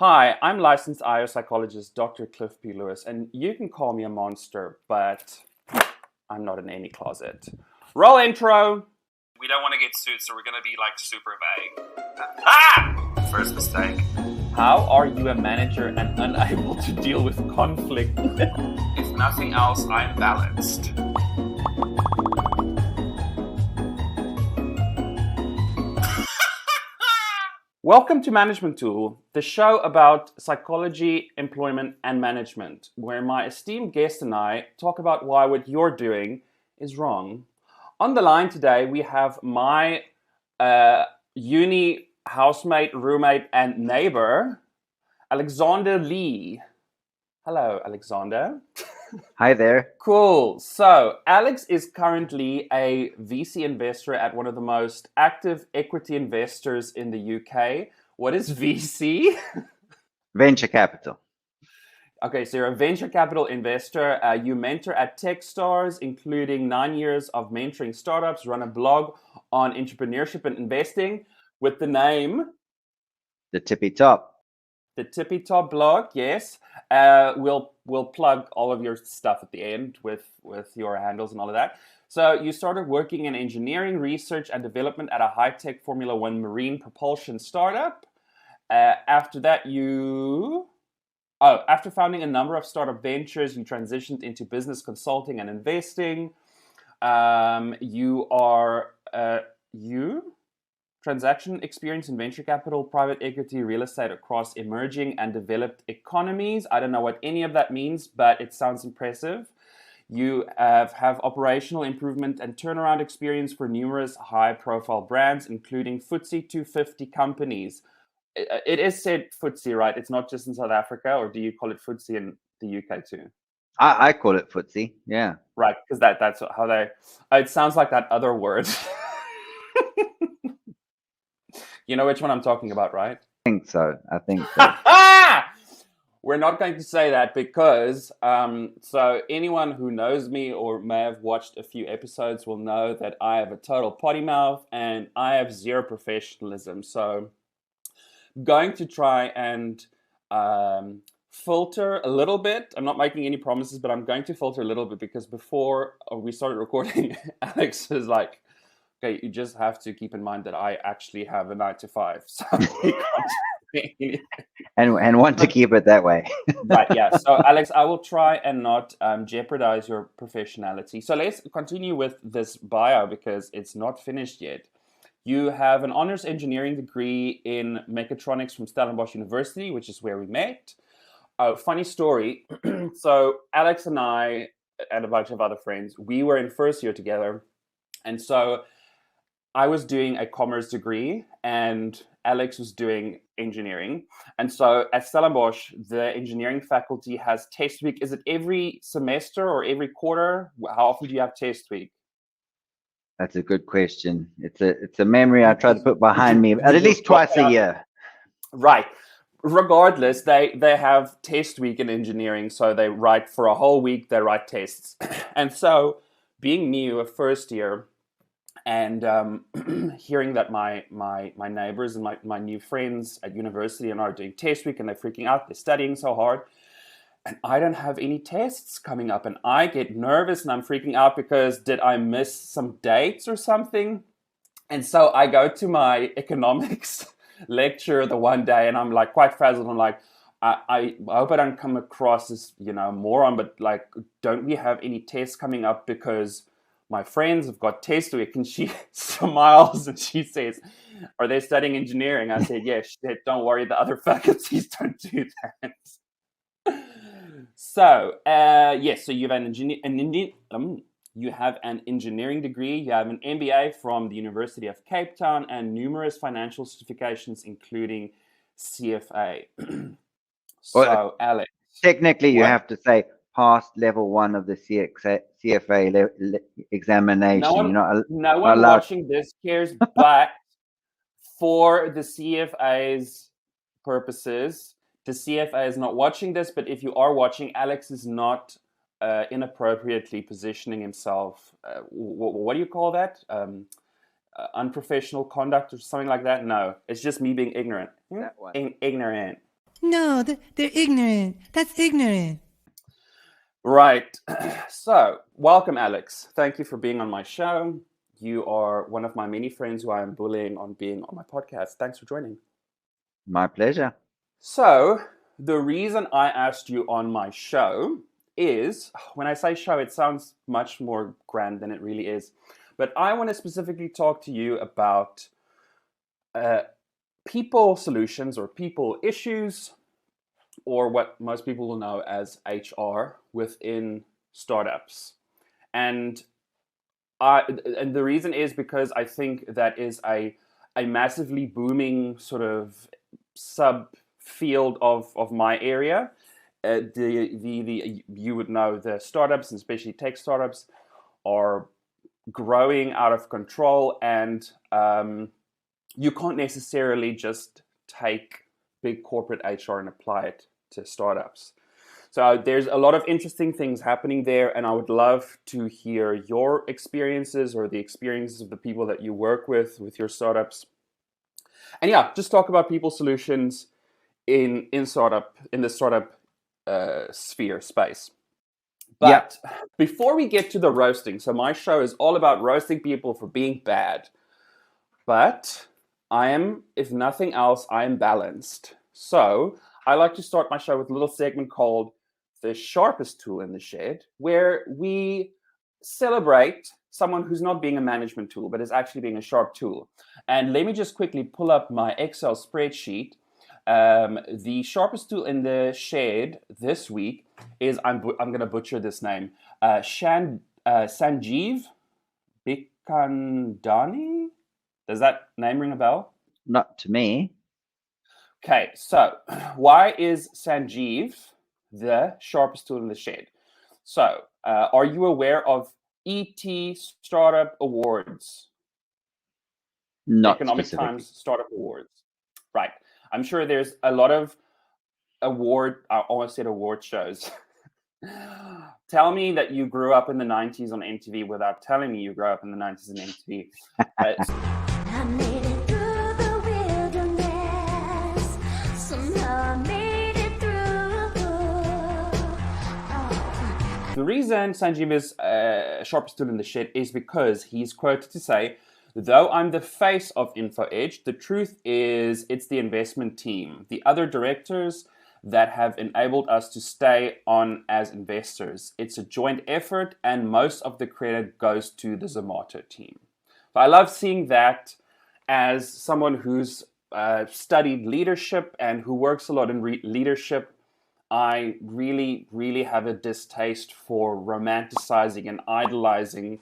Hi, I'm licensed IO psychologist Dr. Clif P Lewis, and you can call me a monster, but I'm not in any closet. Roll intro! We don't want to get sued, so we're going to be like super vague. First mistake. How are you a manager and unable to deal with conflict? If nothing else, I'm balanced. Welcome to Management Tool, the show about psychology, employment, and management, where my esteemed guest and I talk about why what you're doing is wrong. On the line today, we have my uni housemate, roommate, and neighbor, Alexander Leigh. Hello, Alexander. Hi there. Cool. So, Alex is currently a VC investor at one of the most active equity investors in the UK. What is VC? Venture capital. Okay, so you're a venture capital investor. You mentor at Techstars, including 9 years of mentoring startups, run a blog on entrepreneurship and investing with the name The Tippy Top. The Tippy Top blog, yes. We'll plug all of your stuff at the end with your handles and all of that. So you started working in engineering, research, and development at a high-tech Formula One marine propulsion startup. After that, after founding a number of startup ventures, you transitioned into business consulting and investing. Transaction experience in venture capital, private equity, real estate across emerging and developed economies. I don't know what any of that means, but it sounds impressive. You have operational improvement and turnaround experience for numerous high-profile brands, including FTSE 250 companies. It is said FTSE, right? It's not just in South Africa, or do you call it FTSE in the UK too? I call it FTSE, yeah. Right, because that's how they... It sounds like that other word. You know which one I'm talking about, right? I think so. We're not going to say that because so anyone who knows me or may have watched a few episodes will know that I have a total potty mouth and I have zero professionalism. So I'm going to try and filter a little bit. I'm not making any promises, but I'm going to filter a little bit because before we started recording, Alex was like, okay, you just have to keep in mind that I actually have a 9 to 5. So and want to keep it that way. Right, yeah. So, Alex, I will try and not jeopardize your professionality. So let's continue with this bio because it's not finished yet. You have an honors engineering degree in mechatronics from Stellenbosch University, which is where we met. Oh, funny story. So Alex and I and a bunch of other friends, we were in first year together. And so I was doing a commerce degree and Alex was doing engineering. And so at Stellenbosch, the engineering faculty has test week. Is it every semester or every quarter? How often do you have test week? That's a good question. It's a memory I try to put behind me at least twice a year. Right. Regardless, they have test week in engineering. So they write for a whole week, they write tests. And so being new, a first year, and hearing that my neighbors and my new friends at university and are doing test week and they're freaking out, they're studying so hard, and I don't have any tests coming up, and I get nervous and I'm freaking out because did I miss some dates or something? And so I go to my economics lecture the one day and I'm like quite frazzled. I'm like, I hope I don't come across as, moron, but like, don't we have any tests coming up because my friends have got test week? And she smiles and she says, are they studying engineering? I said, yeah. She said, don't worry, the other faculties don't do that. So, yes, so you have you have an engineering degree, you have an MBA from the University of Cape Town, and numerous financial certifications, including CFA. So, Alex. Technically, you have to say past level 1 of the CFA examination. No one watching this cares, but for the CFA's purposes, the CFA is not watching this, but if you are watching, Alex is not inappropriately positioning himself. What do you call that? Unprofessional conduct or something like that? No, it's just me being ignorant. That one. Ignorant. No, they're ignorant. That's ignorant. Right. So, welcome, Alex. Thank you for being on my show. You are one of my many friends who I am bullying on being on my podcast. Thanks for joining. My pleasure. So, the reason I asked you on my show is, when I say show, it sounds much more grand than it really is. But I want to specifically talk to you about people solutions or people issues, or what most people will know as HR within startups. And the reason is because I think that is a massively booming sort of subfield of my area. You would know the startups, and especially tech startups, are growing out of control, and you can't necessarily just take big corporate HR and apply it to startups. So there's a lot of interesting things happening there, and I would love to hear your experiences or the experiences of the people that you work with your startups. And yeah, just talk about people solutions in the startup sphere space. But before we get to the roasting, so my show is all about roasting people for being bad. But I am, if nothing else, I am balanced. So I like to start my show with a little segment called The Sharpest Tool in the Shed, where we celebrate someone who's not being a management tool, but is actually being a sharp tool. And let me just quickly pull up my Excel spreadsheet. The sharpest tool in the shed this week is, I'm going to butcher this name, Sanjeev Bikandani. Does that name ring a bell? Not to me. Okay, so why is Sanjeev the sharpest tool in the shed? So, are you aware of ET Startup Awards? Not Economic Times Startup Awards. Right. I'm sure there's a lot of I almost said award shows. Tell me that you grew up in the 90s on MTV without telling me you grew up in the 90s on MTV. I made it through the wilderness. Somehow I made it through. The reason Sanjeev is sharpest tool in the shed is because he's quoted to say, "Though I'm the face of InfoEdge, the truth is it's the investment team, the other directors that have enabled us to stay on as investors. It's a joint effort, and most of the credit goes to the Zomato team." So I love seeing that as someone who's studied leadership and who works a lot in leadership. I really, really have a distaste for romanticizing and idolizing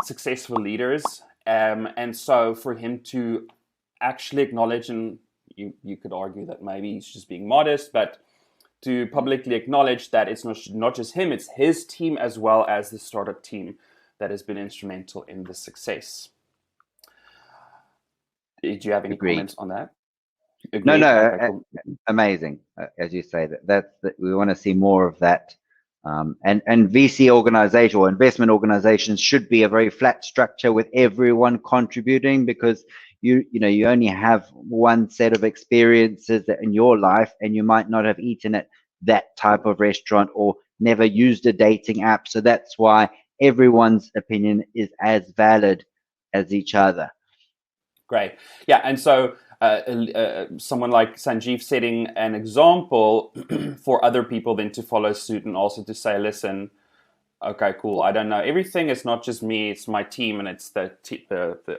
successful leaders. And so for him to actually acknowledge, and you could argue that maybe he's just being modest, but to publicly acknowledge that it's not just him, it's his team as well as the startup team that has been instrumental in the success. Did you have any comments on that? Agreed? No, amazing. As you say, we want to see more of that. And VC organization or investment organizations should be a very flat structure with everyone contributing, because you only have one set of experiences in your life, and you might not have eaten at that type of restaurant or never used a dating app. So that's why everyone's opinion is as valid as each other. Great. Yeah. And so someone like Sanjeev setting an example for other people then to follow suit, and also to say, listen, okay, cool, I don't know everything. It's not just me, it's my team, and it's the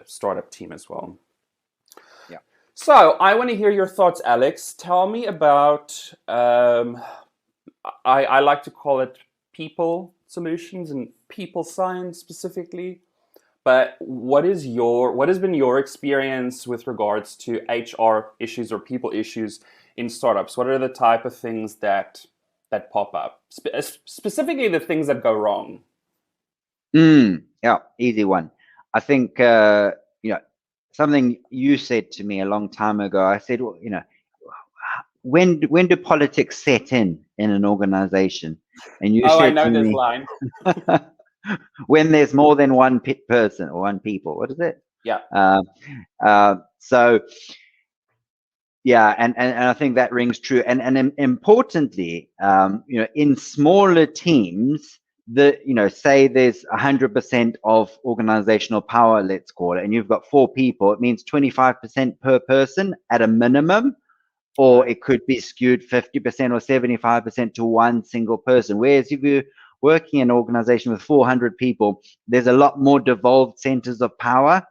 startup team as well. Yeah. So I want to hear your thoughts, Alex. Tell me about, I like to call it people solutions and people science specifically. But what has been your experience with regards to HR issues or people issues in startups? What are the type of things that pop up? Specifically the things that go wrong. Yeah, easy one. I think something you said to me a long time ago. I said, well, when do politics set in an organization? And you said I know to this me, line. when there's more than one person or one people. What is it? Yeah. So Yeah, and I think that rings true. And importantly, in smaller teams, say there's 100% of organizational power, let's call it, and you've got 4 people, it means 25% per person at a minimum, or Right. it could be skewed 50% or 75% to one single person. Whereas if you're working in an organization with 400 people, there's a lot more devolved centers of power.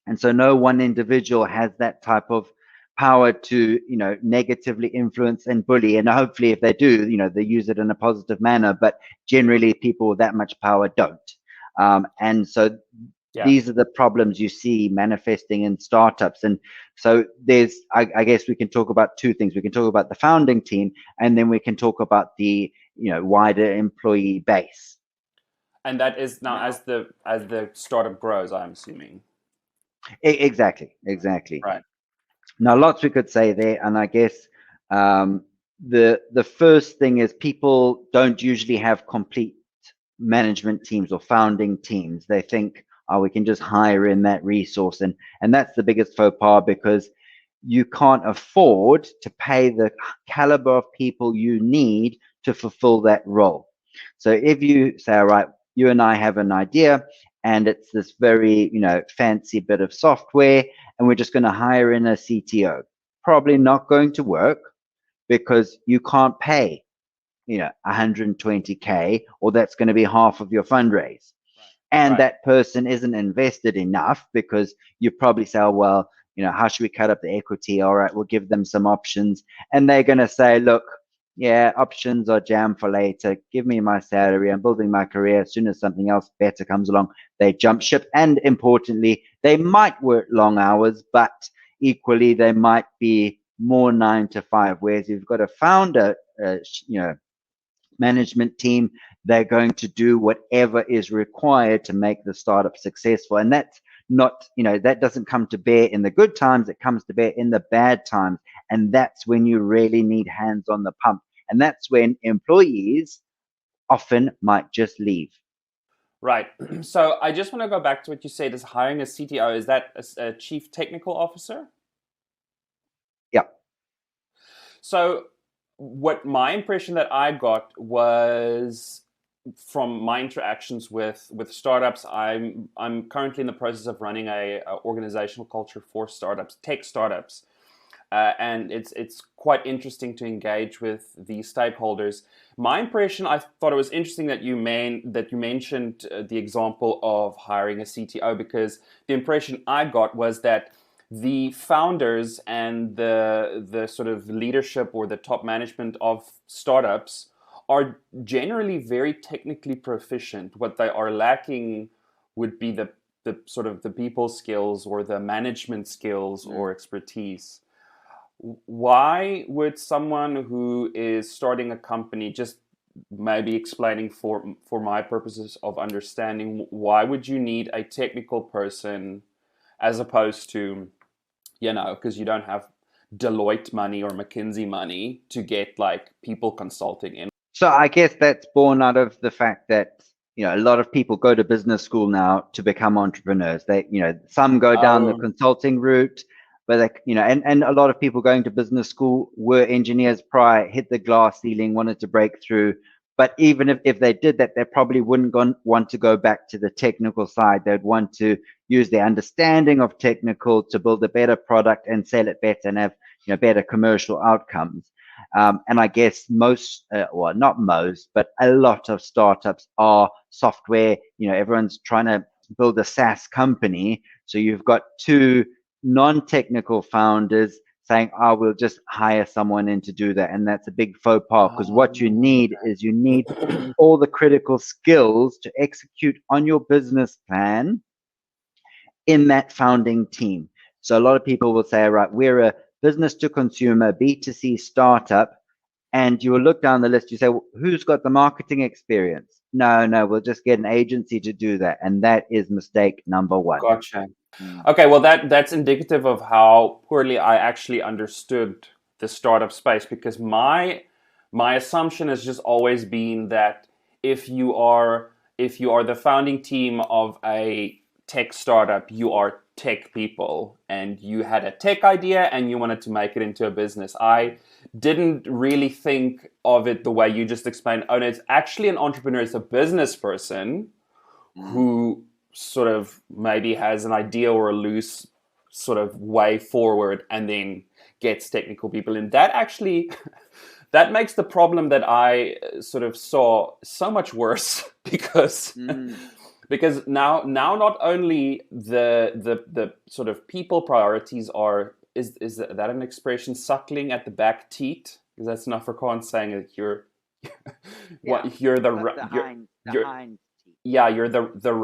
And so no one individual has that type of power to, negatively influence and bully. And hopefully if they do, they use it in a positive manner, but generally people with that much power don't. And so these are the problems you see manifesting in startups. And so there's, I guess we can talk about 2 things. We can talk about the founding team, and then we can talk about the, wider employee base. And that is now as the startup grows, I'm assuming. Exactly. Right. Now, lots we could say there, and I guess the first thing is people don't usually have complete management teams or founding teams. They think, oh, we can just hire in that resource, and that's the biggest faux pas, because you can't afford to pay the caliber of people you need to fulfill that role. So if you say, all right, you and I have an idea, and it's this very, fancy bit of software, and we're just going to hire in a CTO. Probably not going to work, because you can't pay, 120K, or that's going to be half of your fundraise. And that person isn't invested enough, because you probably say, oh, well, how should we cut up the equity? All right, we'll give them some options. And they're going to say, look, yeah, options are jam for later. Give me my salary. I'm building my career. As soon as something else better comes along, they jump ship. And importantly, they might work long hours, but equally, they might be more 9 to 5. Whereas you've got a founder, management team, they're going to do whatever is required to make the startup successful. And that's not, that doesn't come to bear in the good times. It comes to bear in the bad times. And that's when you really need hands on the pump. And that's when employees often might just leave. Right. So I just want to go back to what you said is hiring a CTO. Is that a chief technical officer? Yeah. So what my impression that I got was from my interactions with startups. I'm currently in the process of running a organizational culture for startups, tech startups. And it's quite interesting to engage with these stakeholders. My impression, I thought it was interesting that you mentioned the example of hiring a CTO, because the impression I got was that the founders and the sort of leadership or the top management of startups are generally very technically proficient. What they are lacking would be the sort of the people skills or the management skills or expertise. Why would someone who is starting a company, just maybe explaining for my purposes of understanding, why would you need a technical person as opposed to, because you don't have Deloitte money or McKinsey money to get like people consulting in? So I guess that's born out of the fact that, a lot of people go to business school now to become entrepreneurs. They, some go down the consulting route. But and a lot of people going to business school were engineers prior, hit the glass ceiling, wanted to break through. But even if they did that, they probably wouldn't want to go back to the technical side. They'd want to use their understanding of technical to build a better product and sell it better and have better commercial outcomes. And I guess most, well, not most, but a lot of startups are software. Everyone's trying to build a SaaS company. So you've got 2 non-technical founders saying, oh, we'll just hire someone in to do that. And that's a big faux pas, because what you need is all the critical skills to execute on your business plan in that founding team. So a lot of people will say, right, we're a business to consumer B2C startup. And you will look down the list, you say, well, who's got the marketing experience? No, we'll just get an agency to do that. And that is mistake number 1. Gotcha. Okay, well, that's indicative of how poorly I actually understood the startup space, because my assumption has just always been that if you are the founding team of a tech startup, you are tech people, and you had a tech idea and you wanted to make it into a business. I didn't really think of it the way you just explained. Oh, no, it's actually an entrepreneur, it's a business person who sort of maybe has an idea or a loose sort of way forward and then gets technical people in. That actually, that makes the problem that I sort of saw so much worse because now not only the sort of people priorities are, is that an expression, suckling at the back teat? Because that's an Afrikaans saying that you're you're the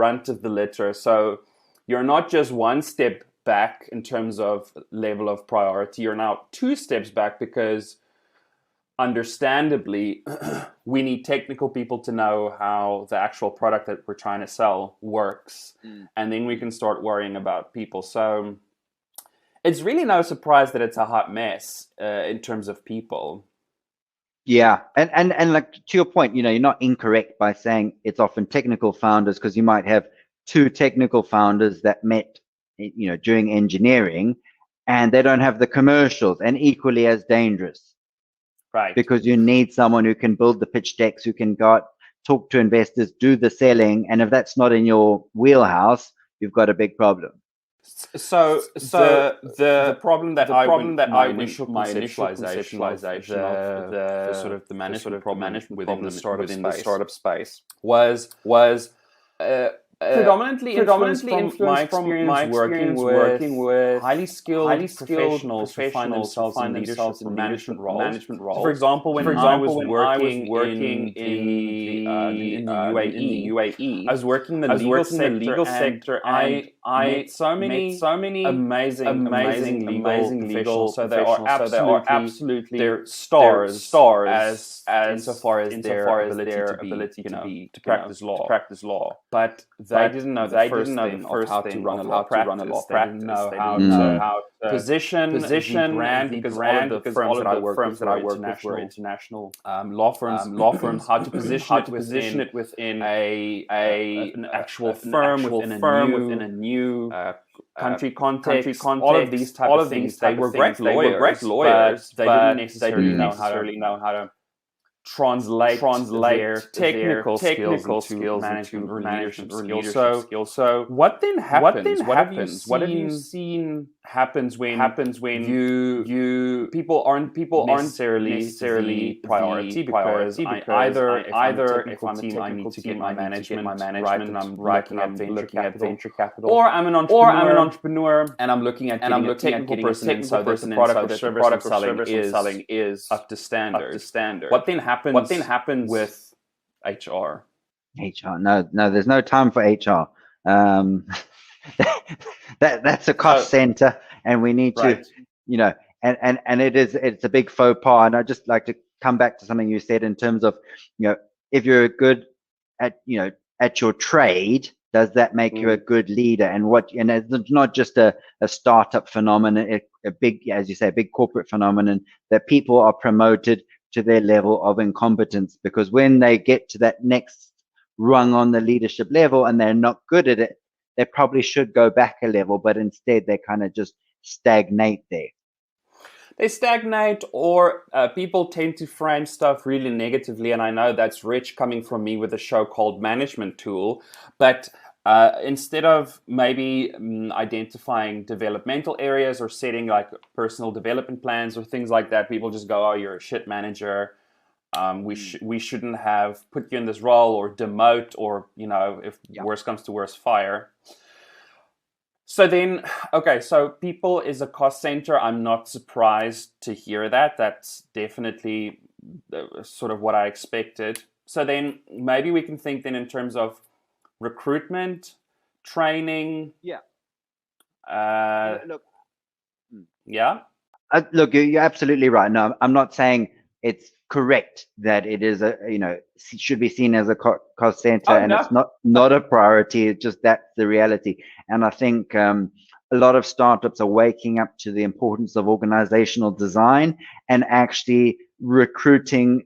runt of the litter. So you're not just one step back in terms of level of priority, you're now 2 steps back, because understandably we need technical people to know how the actual product that we're trying to sell works, and then we can start worrying about people. So it's really no surprise that it's a hot mess in terms of people. Yeah, and like to your point, you're not incorrect by saying it's often technical founders, because you might have 2 technical founders that met, during engineering, and they don't have the commercials, and equally as dangerous. Right. Because you need someone who can build the pitch decks, who can go out, talk to investors, do the selling, and if that's not in your wheelhouse, you've got a big problem. So the problem that my initial conceptualization of the sort of the management problem within the startup space was predominantly influenced from my experience working with highly skilled professionals who find themselves in leadership and management roles. So for example, when I was working in the UAE, I was working in the legal sector, and I met so many amazing legal professionals. So they are absolutely they're stars as insofar as their ability to practice law, but they didn't know the first thing of how to run a law practice. They didn't know how to position the brand, because all of the firms that I worked with were international law firms. How to position it within an actual firm, within a new country context, all of these type of things. They were great lawyers, but they didn't necessarily know how to translate their technical skills into management or leadership skills. So what then happens? What have you seen happens when you people aren't necessarily priority, because either if I'm a technical team, I need to get my management right, and I'm looking at venture capital, or I'm an entrepreneur and I'm looking at getting a technical person, so that the product or service I'm selling is up to standard. What then happens with HR? No, there's no time for HR. That's a cost center, and we need to, and it's a big faux pas. And I just like to come back to something you said in terms of, if you're good at your trade, does that make you a good leader? And it's not just a startup phenomenon, a big, as you say, a big corporate phenomenon, that people are promoted to their level of incompetence, because when they get to that next rung on the leadership level and they're not good at it, they probably should go back a level, but instead they kind of just stagnate there. They stagnate, or people tend to frame stuff really negatively, and I know that's rich coming from me with a show called Management Tool, but instead of maybe identifying developmental areas or setting like personal development plans or things like that, people just go, oh, you're a shit manager. We shouldn't have put you in this role, or demote, or, if worse comes to worse, fire. So then, okay, so people is a cost center. I'm not surprised to hear that. That's definitely sort of what I expected. So then maybe we can think then in terms of recruitment, training. Yeah. Look, you're absolutely right. No, I'm not saying it's correct that it is should be seen as a cost center, it's not a priority. It's just that's the reality. And I think a lot of startups are waking up to the importance of organizational design and actually recruiting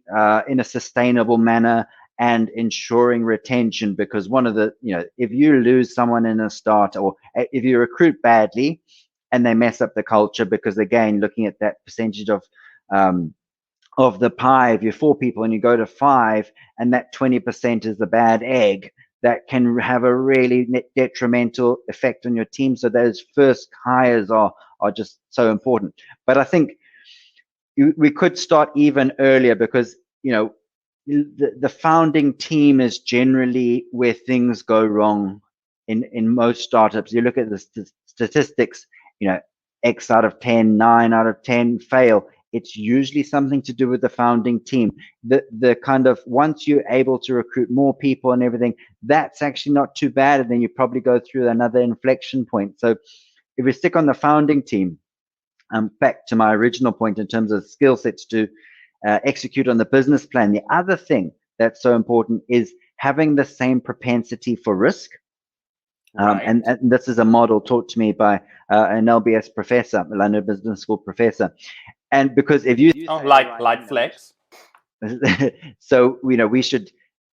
in a sustainable manner, and ensuring retention, because one of the, if you lose someone in a start, or if you recruit badly and they mess up the culture, because again, looking at that percentage of the pie, if you're 4 people and you go to 5 and that 20% is the bad egg, that can have a really detrimental effect on your team. So those first hires are just so important. But I think we could start even earlier, because the founding team is generally where things go wrong in most startups. You look at the statistics, X out of 10, 9 out of 10 fail. It's usually something to do with the founding team. The kind of, once you're able to recruit more people and everything, that's actually not too bad. And then you probably go through another inflection point. So if we stick on the founding team, back to my original point in terms of skill sets to execute on the business plan. The other thing that's so important is having the same propensity for risk. Right. And this is a model taught to me by an LBS professor, London Business School professor. And because if you light flex. So we should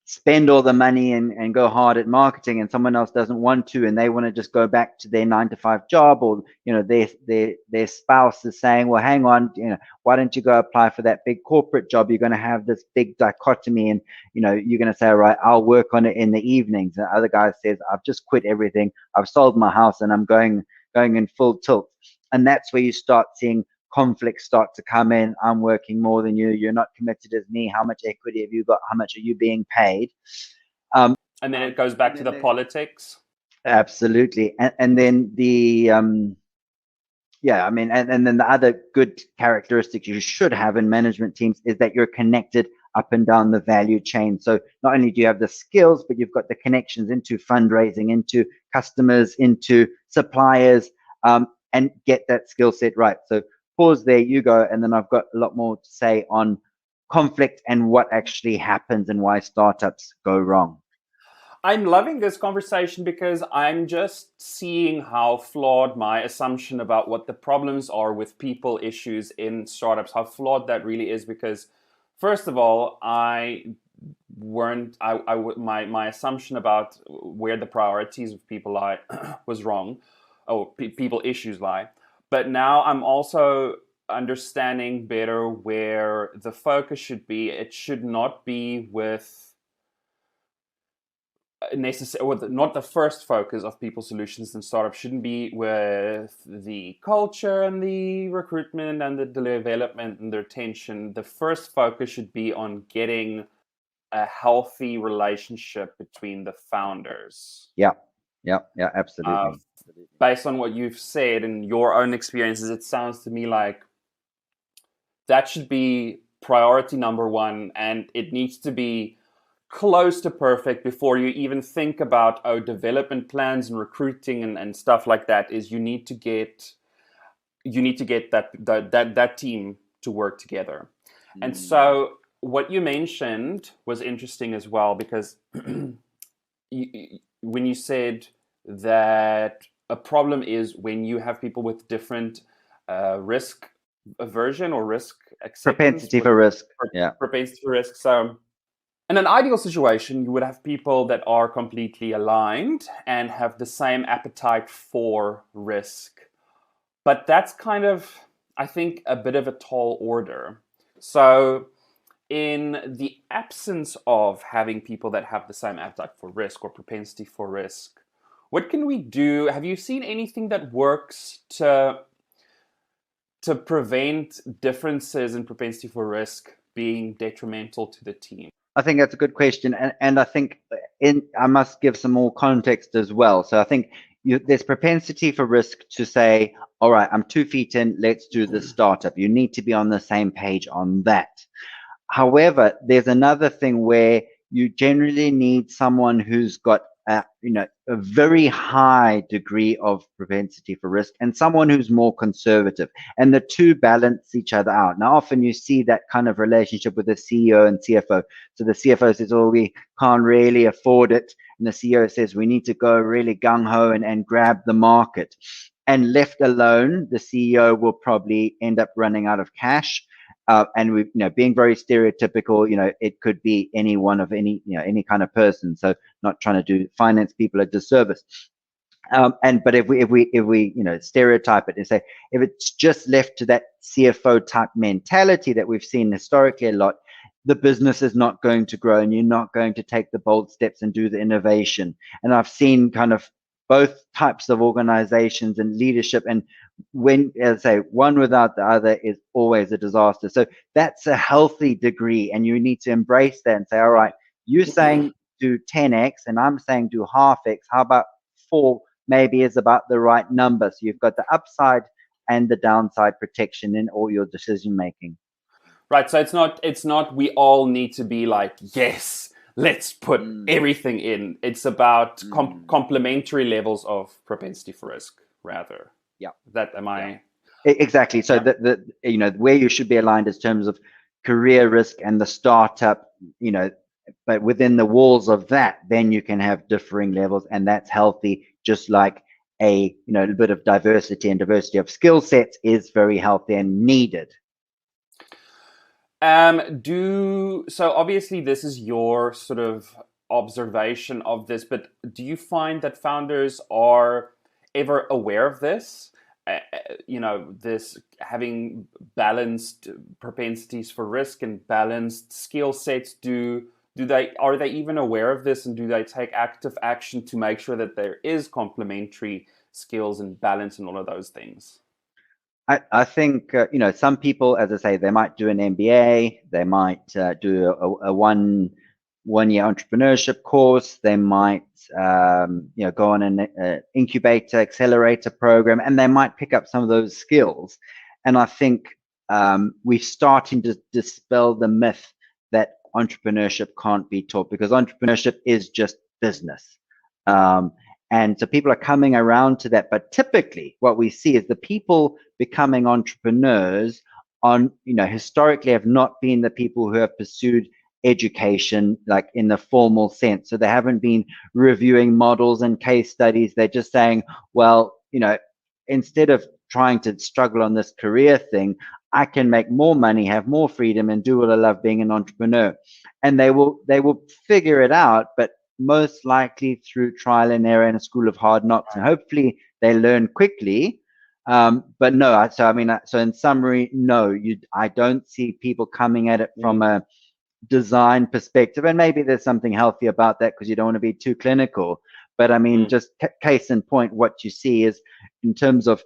spend all the money and go hard at marketing, and someone else doesn't want to, and they want to just go back to their 9-to-5 job, or their spouse is saying, well, hang on, why don't you go apply for that big corporate job? You're going to have this big dichotomy, and you're going to say, all right, I'll work on it in the evenings. And the other guy says, I've just quit everything, I've sold my house, and I'm going in full tilt. And that's where you start seeing conflicts start to come in. I'm working more than you. You're not committed as me. How much equity have you got? How much are you being paid? And then it goes back to the politics. Absolutely. And then the, and then the other good characteristic you should have in management teams is that you're connected up and down the value chain. So not only do you have the skills, but you've got the connections into fundraising, into customers, into suppliers, and get that skill set right. So pause there, you go, and then I've got a lot more to say on conflict and what actually happens and why startups go wrong. I'm loving this conversation because I'm just seeing how flawed my assumption about what the problems are with people issues in startups, how flawed that really is. Because first of all, my assumption about where the priorities of people lie was wrong, or people issues lie. But now I'm also understanding better where the focus should be. It should not be with not the first focus of people solutions and startups shouldn't be with the culture and the recruitment and the development and the retention. The first focus should be on getting a healthy relationship between the founders. Yeah, absolutely. Based on what you've said and your own experiences, it sounds to me like that should be priority number one, and it needs to be close to perfect before you even think about development plans and recruiting and stuff like that. Is you need to get that team to work together. And so what you mentioned was interesting as well, because when you said that a problem is when you have people with different risk aversion or risk acceptance. Propensity for risk. Yeah. Propensity for risk. So in an ideal situation, you would have people that are completely aligned and have the same appetite for risk. But that's kind of, I think, a bit of a tall order. So in the absence of having people that have the same appetite for risk or propensity for risk, what can we do? Have you seen anything that works to prevent differences in propensity for risk being detrimental to the team? I think that's a good question. And I think I must give some more context as well. So I think there's propensity for risk to say, all right, I'm 2 feet in, let's do the startup. You need to be on the same page on that. However, there's another thing where you generally need someone who's got a very high degree of propensity for risk and someone who's more conservative, and the two balance each other out. Now, often you see that kind of relationship with the CEO and CFO. So the CFO says, oh, we can't really afford it. And the CEO says, we need to go really gung-ho and grab the market. And left alone, the CEO will probably end up running out of cash. and we, being very stereotypical, it could be any one of any kind of person. So not trying to do finance people a disservice. But if we stereotype it and say, if it's just left to that CFO type mentality that we've seen historically a lot, the business is not going to grow and you're not going to take the bold steps and do the innovation. And I've seen kind of both types of organizations and leadership. And when, as I say, one without the other is always a disaster. So that's a healthy degree, and you need to embrace that and say, all right, you're saying do 10x and I'm saying do half x. How about 4 maybe is about the right number? So you've got the upside and the downside protection in all your decision making. Right. So it's not we all need to be like, yes, let's put everything in. It's about complementary levels of propensity for risk, rather. Yeah. That am I exactly. So where you should be aligned in terms of career risk and the startup, but within the walls of that, then you can have differing levels, and that's healthy. Just like a little bit of diversity of skill sets is very healthy and needed. So obviously this is your sort of observation of this, but do you find that founders are ever aware of this? This having balanced propensities for risk and balanced skill sets. Are they even aware of this, and do they take active action to make sure that there is complementary skills and balance and all of those things? I think, some people, as I say, they might do an MBA, they might do a one-year entrepreneurship course, they might, go on an incubator, accelerator program, and they might pick up some of those skills. And I think we're starting to dispel the myth that entrepreneurship can't be taught, because entrepreneurship is just business. And so people are coming around to that. But typically what we see is the people becoming entrepreneurs historically have not been the people who have pursued education, like in the formal sense. So they haven't been reviewing models and case studies. They're just saying, well, instead of trying to struggle on this career thing, I can make more money, have more freedom, and do what I love, being an entrepreneur. And they will figure it out, but most likely through trial and error in a school of hard knocks, and hopefully they learn quickly. But no, so in summary, no, I don't see people coming at it from a design perspective, and maybe there's something healthy about that because you don't want to be too clinical. But just case in point, what you see is, in terms of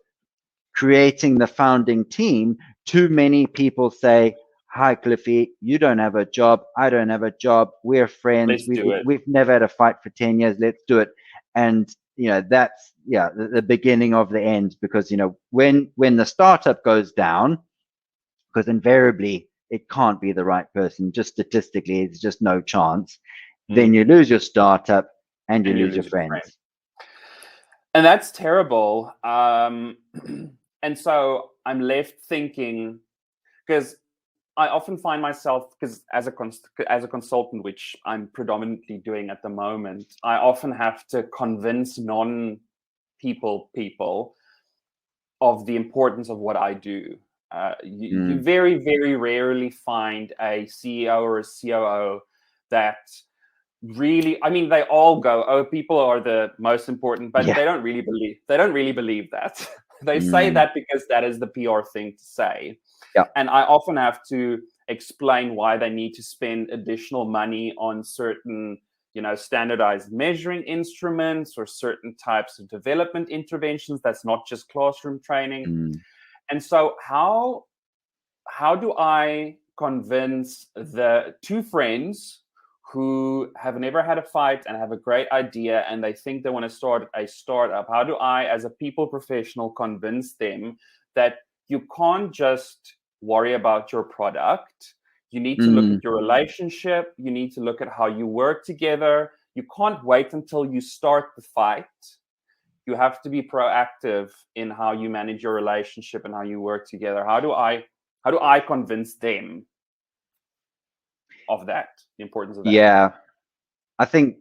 creating the founding team, too many people say, hi, Cliffy, you don't have a job. I don't have a job. We're friends. We've never had a fight for 10 years. Let's do it. And, that's, the beginning of the end, because, when the startup goes down, because invariably it can't be the right person, just statistically, it's just no chance, then you lose your startup and you lose your friends. And that's terrible. And so I'm left thinking, because I often find myself, because as a consultant, which I'm predominantly doing at the moment, I often have to convince non-people of the importance of what I do. You very, very rarely find a CEO or a COO that really, they all go, oh, people are the most important, but they don't really believe that. They say that because that is the PR thing to say. Yeah. And I often have to explain why they need to spend additional money on certain, standardized measuring instruments or certain types of development interventions. That's not just classroom training. And so how do I convince the two friends who have never had a fight and have a great idea and they think they want to start a startup? How do I, as a people professional, convince them that you can't just worry about your product? You need to look at your relationship. You need to look at how you work together. You can't wait until you start the fight. You have to be proactive in how you manage your relationship and how you work together. How do I convince them of that, the importance of that? Yeah, I think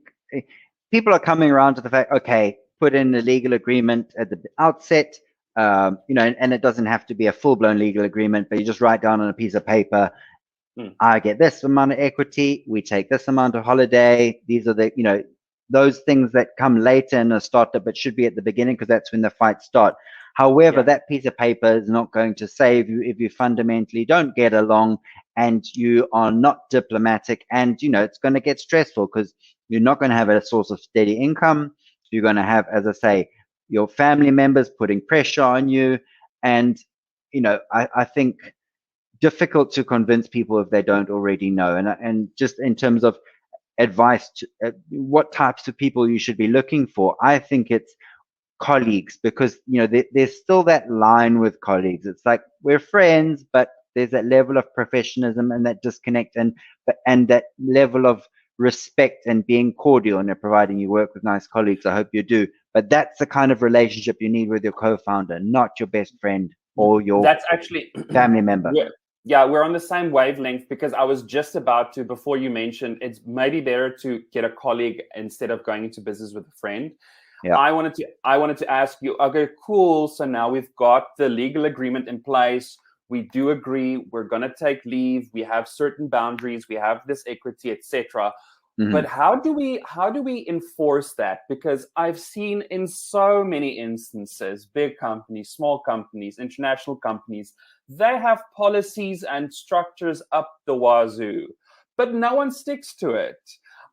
people are coming around to the fact, okay, put in a legal agreement at the outset. and it doesn't have to be a full-blown legal agreement, but you just write down on a piece of paper, I get this amount of equity, we take this amount of holiday. These are the, those things that come later in a startup, but should be at the beginning, because that's when the fights start. However, that piece of paper is not going to save you if you fundamentally don't get along and you are not diplomatic, and it's going to get stressful because you're not going to have a source of steady income. You're going to have, as I say, your family members putting pressure on you, and I think difficult to convince people if they don't already know. And just in terms of advice to what types of people you should be looking for, I think it's colleagues, because there's still that line with colleagues. It's like we're friends, but there's that level of professionalism and that disconnect, and that level of respect and being cordial, and providing you work with nice colleagues. I hope you do, but that's the kind of relationship you need with your co-founder, not your best friend or your that's actually family member. Yeah, we're on the same wavelength, because I was just about to, before you mentioned, it's maybe better to get a colleague instead of going into business with a friend. Yeah. I wanted to ask you, okay, cool. So now we've got the legal agreement in place. We do agree we're going to take leave. We have certain boundaries. We have this equity, etc. But how do we enforce that? Because I've seen in so many instances, big companies, small companies, international companies, they have policies and structures up the wazoo, but no one sticks to it.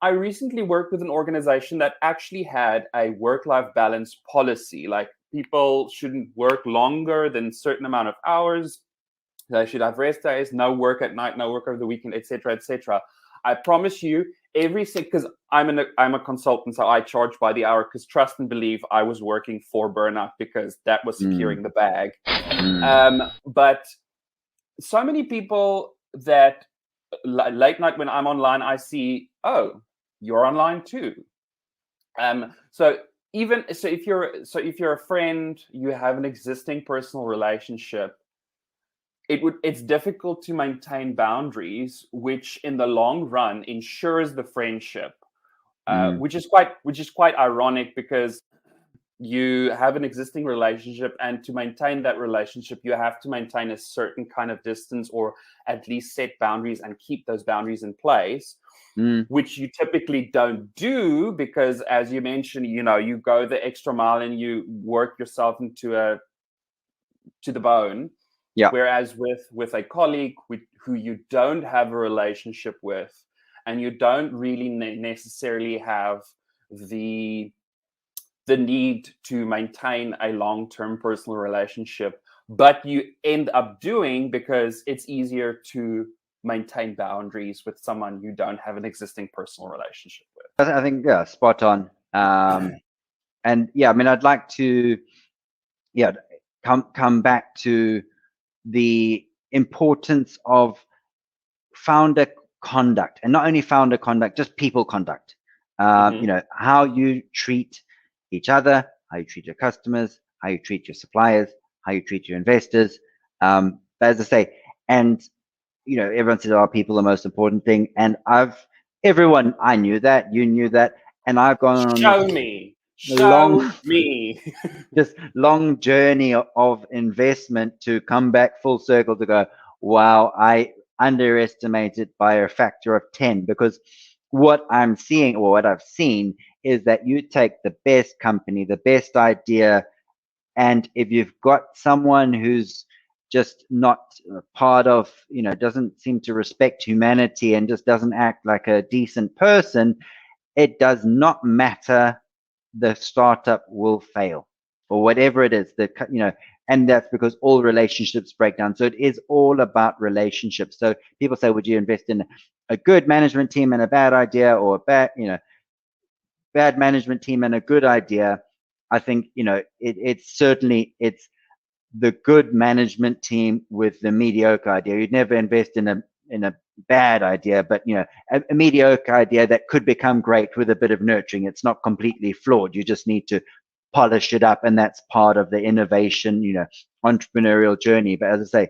I recently worked with an organization that actually had a work-life balance policy, like people shouldn't work longer than a certain amount of hours. They should have rest days, no work at night, no work over the weekend, etc., etc. I promise you, because I'm a consultant, so I charge by the hour, because trust and believe I was working for burnout, because that was securing the bag. But so many people that late night when I'm online, I see, oh, you're online too. So if you're a friend, you have an existing personal relationship, it's difficult to maintain boundaries, which in the long run ensures the friendship, which is quite ironic, because you have an existing relationship, and to maintain that relationship, you have to maintain a certain kind of distance, or at least set boundaries and keep those boundaries in place, which you typically don't do, because, as you mentioned, you go the extra mile and you work yourself to the bone. Yeah. Whereas with a colleague who you don't have a relationship with, and you don't really necessarily have the need to maintain a long-term personal relationship, but you end up doing, because it's easier to maintain boundaries with someone you don't have an existing personal relationship with. I think, yeah, spot on. And yeah, I mean, I'd like to, come back to the importance of founder conduct, and not only founder conduct, just people conduct. How you treat each other, how you treat your customers, how you treat your suppliers, how you treat your investors. But as I say, and everyone says, "Oh, people are the most important thing." And I knew that, you knew that, and I've gone on Show me. this long journey of investment to come back full circle to go, wow, I underestimated by a factor of 10, because what I'm seeing, or what I've seen, is that you take the best company, the best idea, and if you've got someone who's just not part of, doesn't seem to respect humanity and just doesn't act like a decent person, it does not matter. The startup will fail, or whatever it is, and that's because all relationships break down. So it is all about relationships. So people say, would you invest in a good management team and a bad idea, or a bad management team and a good idea? I think, it's certainly the good management team with the mediocre idea. You'd never invest in a bad idea, but a mediocre idea that could become great with a bit of nurturing. It's not completely flawed. You just need to polish it up, and that's part of the innovation, entrepreneurial journey. But as I say,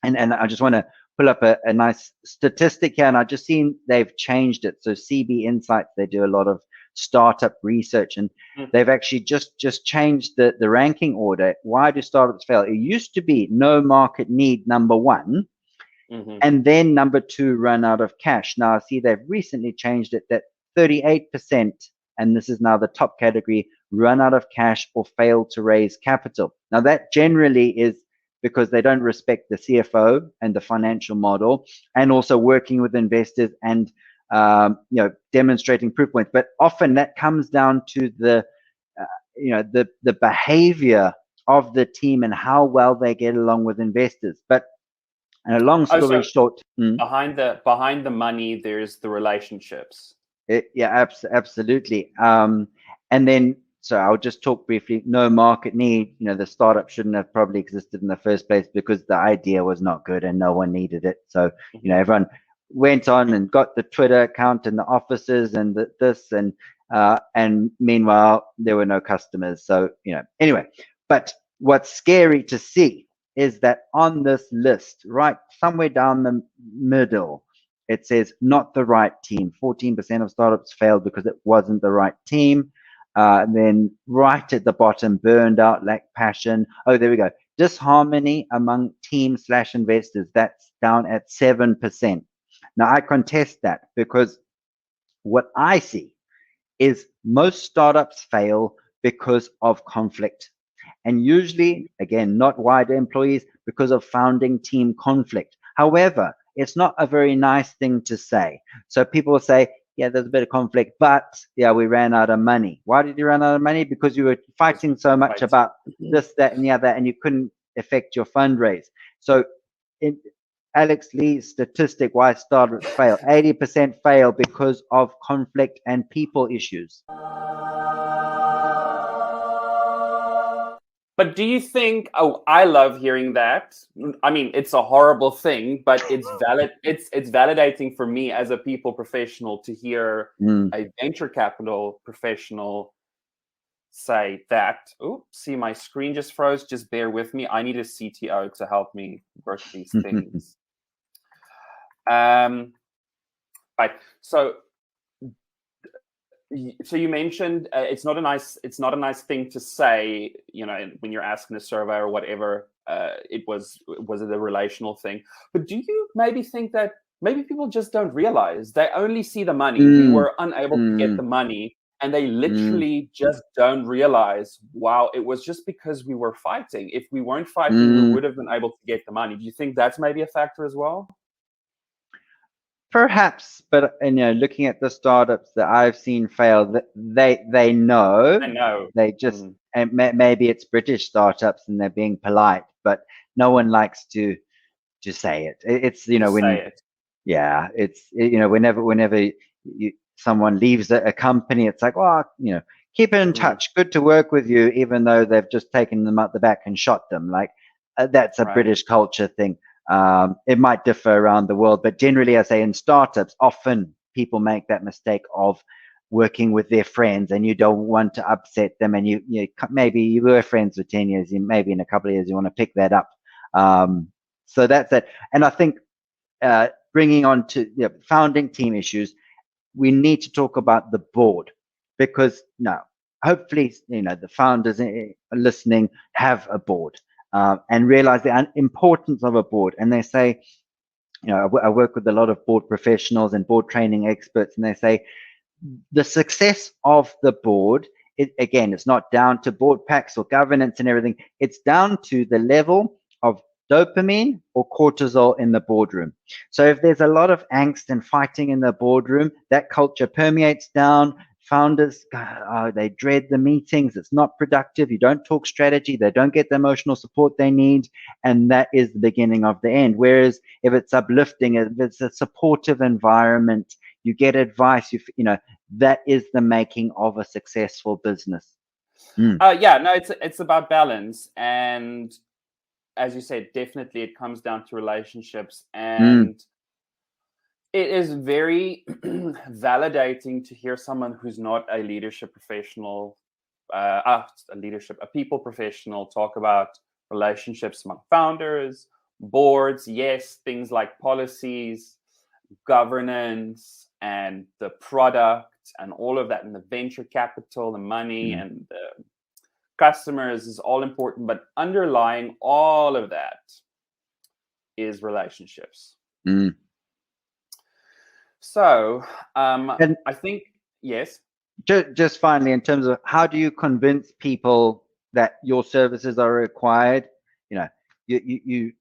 and I just want to pull up a nice statistic here, and I've just seen they've changed it. So CB Insights, they do a lot of startup research, and they've actually just changed the ranking order. Why do startups fail? It used to be no market need, number one, and then number two, run out of cash. Now I see they've recently changed it that 38%, and this is now the top category, run out of cash or fail to raise capital. Now that generally is because they don't respect the CFO and the financial model, and also working with investors and demonstrating proof points. But often that comes down to the the behavior of the team and how well they get along with investors. But and a long story short, behind the money, there's the relationships. Absolutely. And then, so I'll just talk briefly. No market need. The startup shouldn't have probably existed in the first place because the idea was not good and no one needed it. So everyone went on and got the Twitter account and the offices and this and meanwhile there were no customers. So anyway. But what's scary to see is that on this list, right somewhere down the middle, it says not the right team. 14% of startups failed because it wasn't the right team. Then right at the bottom, burned out, lack passion. Oh, there we go. Disharmony among team/investors. That's down at 7%. Now I contest that because what I see is most startups fail because of conflict. And usually, again, not wider employees, because of founding team conflict. However, it's not a very nice thing to say. So people will say, yeah, there's a bit of conflict, but yeah, we ran out of money. Why did you run out of money? Because you were fighting so much about this, that, and the other, and you couldn't affect your fundraise. So in Alex Leigh's statistic, why startups fail, 80% fail because of conflict and people issues. But do you think? Oh, I love hearing that. I mean, it's a horrible thing, but it's valid. It's validating for me as a people professional to hear a venture capital professional say that. Oh, see, my screen just froze. Just bear with me. I need a CTO to help me work these things. Right. So you mentioned it's not a nice thing to say, when you're asking a survey or whatever. Was it a relational thing? But do you maybe think that maybe people just don't realize they only see the money? We were unable to get the money, and they literally just don't realize. Wow, it was just because we were fighting. If we weren't fighting, we would have been able to get the money. Do you think that's maybe a factor as well? Perhaps, but looking at the startups that I've seen fail, they know. I know. They just and maybe it's British startups and they're being polite, but no one likes to say it. It's whenever someone leaves a company, it's like, keep in touch. Good to work with you, even though they've just taken them out the back and shot them. Like that's a British culture thing. It might differ around the world, but generally, I say in startups, often people make that mistake of working with their friends, and you don't want to upset them. And you maybe you were friends for 10 years, and maybe in a couple of years you want to pick that up. So that's it. And I think bringing on to founding team issues, we need to talk about the board, because hopefully the founders listening have a board. And realize the importance of a board. And they say, I work with a lot of board professionals and board training experts, and they say the success of the board, it's not down to board packs or governance and everything. It's down to the level of dopamine or cortisol in the boardroom. So if there's a lot of angst and fighting in the boardroom, that culture permeates down. Founders, they dread the meetings. It's not productive. You don't talk strategy. They don't get the emotional support they need. And that is the beginning of the end. Whereas if it's uplifting, if it's a supportive environment, you get advice, that is the making of a successful business. It's about balance. And as you said, definitely it comes down to relationships. And it is very validating to hear someone who's not a leadership professional, a people professional, talk about relationships among founders, boards, things like policies, governance, and the product and all of that, and the venture capital, the money, and the customers is all important. But underlying all of that is relationships. So And I think, yes. just finally, in terms of how do you convince people that your services are required? You know, you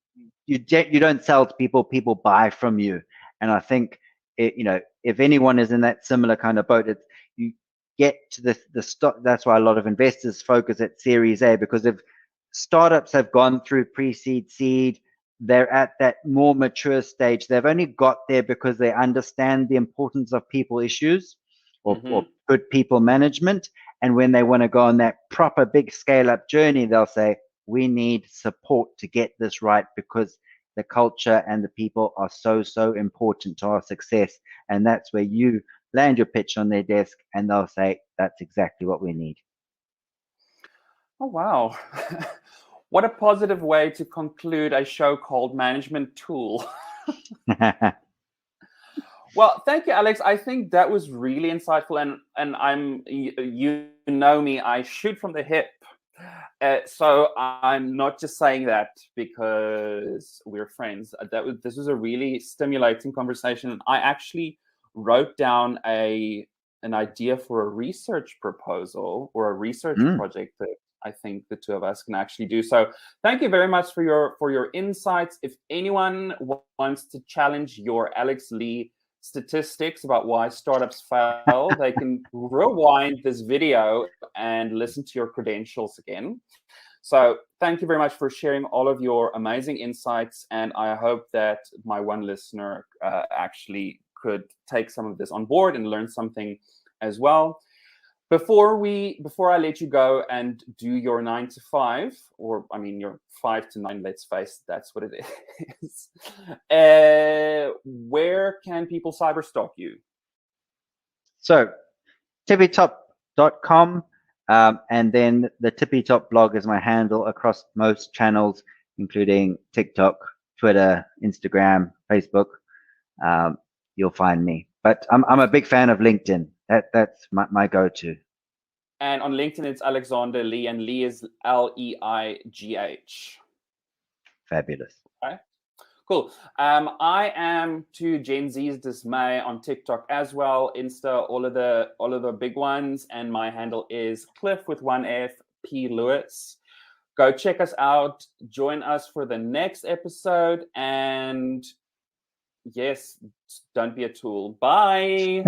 don't sell to people; people buy from you. And I think if anyone is in that similar kind of boat, it's you get to the stock. That's why a lot of investors focus at Series A, because if startups have gone through pre-seed, seed, they're at that more mature stage. They've only got there because they understand the importance of people issues or good people management. And when they want to go on that proper big scale up journey, they'll say, we need support to get this right, because the culture and the people are so important to our success. And that's where you land your pitch on their desk and they'll say, that's exactly what we need. Oh, wow. What a positive way to conclude a show called Management Tool. Well, thank you, Alex. I think that was really insightful, and you know me, I shoot from the hip. So I'm not just saying that because we're friends. This was a really stimulating conversation. I actually wrote down an idea for a research proposal or a research project that I think the two of us can actually do. So thank you very much for your insights. If anyone wants to challenge your Alex Leigh statistics about why startups fail, they can rewind this video and listen to your credentials again. So thank you very much for sharing all of your amazing insights, and I hope that my one listener actually could take some of this on board and learn something as well. Before I let you go and do your 9 to 5, or I mean your 5 to 9, let's face it, that's what it is. Where can people cyberstalk you? So tippytop.com, and then the Tippy Top blog is my handle across most channels, including TikTok, Twitter, Instagram, Facebook. You'll find me. But I'm a big fan of LinkedIn. That's my go-to. And on LinkedIn, it's Alexander Leigh, and Leigh is Leigh. Fabulous. Okay, cool. I am, to Gen Z's dismay, on TikTok as well, Insta, all of the big ones, and my handle is Clif with one F P Lewis. Go check us out. Join us for the next episode, and yes, don't be a tool. Bye.